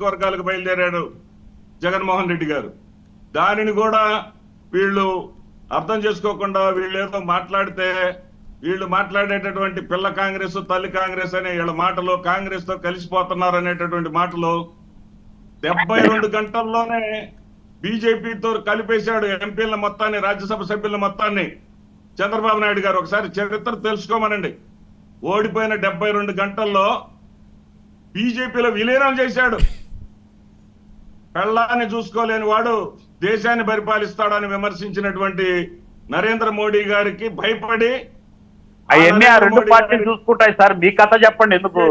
నియోజకవర్గాలకు బయలుదేరాడు జగన్మోహన్ రెడ్డి గారు. దానిని కూడా వీళ్ళు అర్థం చేసుకోకుండా వీళ్ళు ఏదో మాట్లాడితే వీళ్ళు మాట్లాడేటటువంటి పిల్ల కాంగ్రెస్ తల్లి కాంగ్రెస్ అనే వీళ్ళ మాటలు కాంగ్రెస్ తో కలిసిపోతున్నారు అనేటటువంటి మాటలు 72 గంటల్లోనే బీజేపీతో కలిపేశాడు ఎంపీల మొత్తాన్ని, రాజ్యసభ సభ్యుల మొత్తాన్ని చంద్రబాబు నాయుడు గారు. ఒకసారి చరిత్ర తెలుసుకోమనండి. ఓడిపోయిన 72 గంటల్లో బీజేపీలో విలీనం చేశాడు. పెళ్ళాన్ని చూసుకోలేని వాడు దేశాన్ని పరిపాలిస్తాడని విమర్శించినటువంటి నరేంద్ర మోడీ గారికి భయపడి అవన్నీ ఆ రెండు పార్టీలు చూసుకుంటాయి సార్. మీ కథ చెప్పండి. ఎందుకు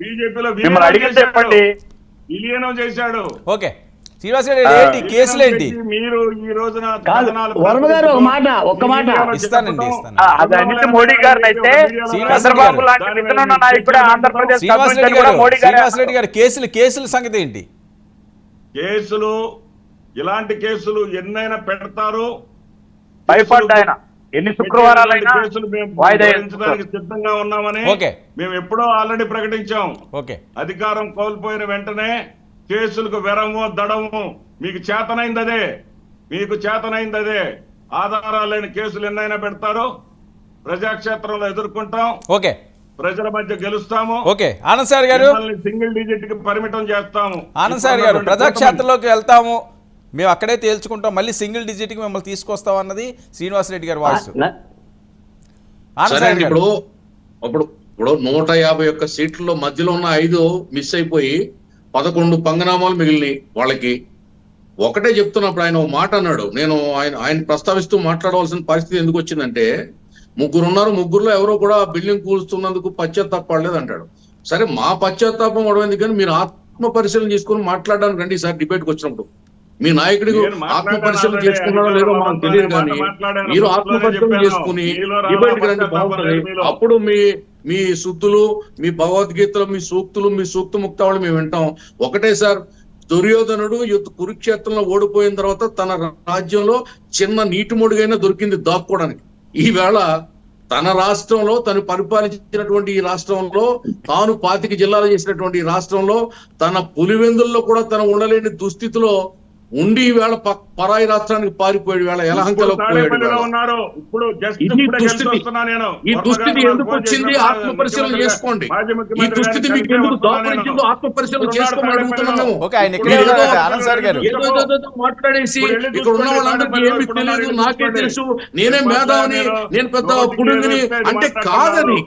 బీజేపీలో చెప్పండి విలీనం చేశాడు. ఓకే శ్రీనివాస్ రెడ్డి ఏంటి కేసులు ఏంటి? మీరు ఈ రోజున వర్మ గారు ఒక్క మాట ఇస్తానండి అదన్నిటి మోడీ గారిని అయితే చంద్రబాబు లాంటి విత్తనం నాయకుడు ఆంధ్రప్రదేశ్ శ్రీనివాస్ రెడ్డి గారు కేసుల సంగతి ఏంటి? కేసులు ఇలాంటి కేసులు ఎన్నైనా పెడతారు. భయపడ్డా ఆయన ఎన్ని శుక్రవారాలైనా వాయిదా సిద్ధంగా ఉన్నామని మేము ఎప్పుడో ఆల్రెడీ ప్రకటించాం. అధికారం కోల్పోయిన వెంటనే కేసులకు వెరము దడము మీకు చేతనైందదే ఆధారాలు లేని కేసులు ఎన్నైనా పెడతారు. ప్రజాక్షేత్రంలో ఎదుర్కొంటాం. ప్రజల మధ్య గెలుస్తాము. ఆనంద్ సార్ గారు సింగిల్ డిజిట్ కి పరిమితం చేస్తాము. ఆనంద్ సార్ గారు ప్రజాక్షేత్రంలోకి వెళ్తాము, మేము అక్కడే తేల్చుకుంటాం, మళ్ళీ సింగిల్ డిజిట్ కి మిమ్మల్ని తీసుకొస్తాం అన్నది శ్రీనివాస్ రెడ్డి గారి వాయిస్. ఇప్పుడు 151 సీట్లలో మధ్యలో ఉన్న 5 మిస్ అయిపోయి 11 పంగనామాలు మిగిలినాయి వాళ్ళకి. ఒకటే చెప్తున్నప్పుడు ఆయన ఒక మాట అన్నాడు, నేను ఆయన ప్రస్తావిస్తూ మాట్లాడవలసిన పరిస్థితి ఎందుకు వచ్చిందంటే, ముగ్గురున్నారు, ముగ్గురులో ఎవరో కూడా బిల్డింగ్ కూల్స్తున్నందుకు పశ్చాత్తాపడలేదు అంటాడు. సరే మా పశ్చాత్తాపం అడవింది, కానీ మీరు ఆత్మ పరిశీలన చేసుకుని మాట్లాడడానికి రండి సార్. డిబేట్కి వచ్చినప్పుడు మీ నాయకుడి ఆత్మ పరిశీలన చేసుకున్నాడో లేదో మనకు తెలియదు, కానీ మీరు ఆత్మ పరిశీలన చేసుకుని డిబేట్కి రండి, బాగుంటుంది. అప్పుడు మీ శుద్ధులు, మీ భగవద్గీతలు, మీ సూక్తులు, మీ సూక్త ముక్తావళి మేము వింటాం. ఒకటే సార్, దుర్యోధనుడు కురుక్షేత్రంలో ఓడిపోయిన తర్వాత తన రాజ్యంలో చిన్న నీటి మొడుగైనా దొరికింది దాక్కోవడానికి. ఈవేళ తన రాష్ట్రంలో తను పరిపాలించినటువంటి ఈ రాష్ట్రంలో, తాను 25 జిల్లాలు చేసినటువంటి ఈ రాష్ట్రంలో తన పులివెందుల్లో కూడా తన ఉండలేని దుస్థితిలో ఉండి ఈవేళ పరాయి రాష్ట్రానికి పారిపోయాడు. వేళ ఎలహంకలో పోయాడు. ఈ దుస్థితి ఎందుకు వచ్చింది ఆత్మ పరిశీలన చేసుకోండి. ఈ దుస్థితి మీకు ఎందుకు దాపరించిందో ఆత్మ పరిశీలన చేసుకోమని అడుగుతున్నాము. మాట్లాడేసి ఇక్కడ ఉన్న వాళ్ళందరికీ ఏమి తెలియదు, నాకే తెలుసు, నేనే మేధావిని, నేను పెద్ద పుడింగిని అంటే కాదని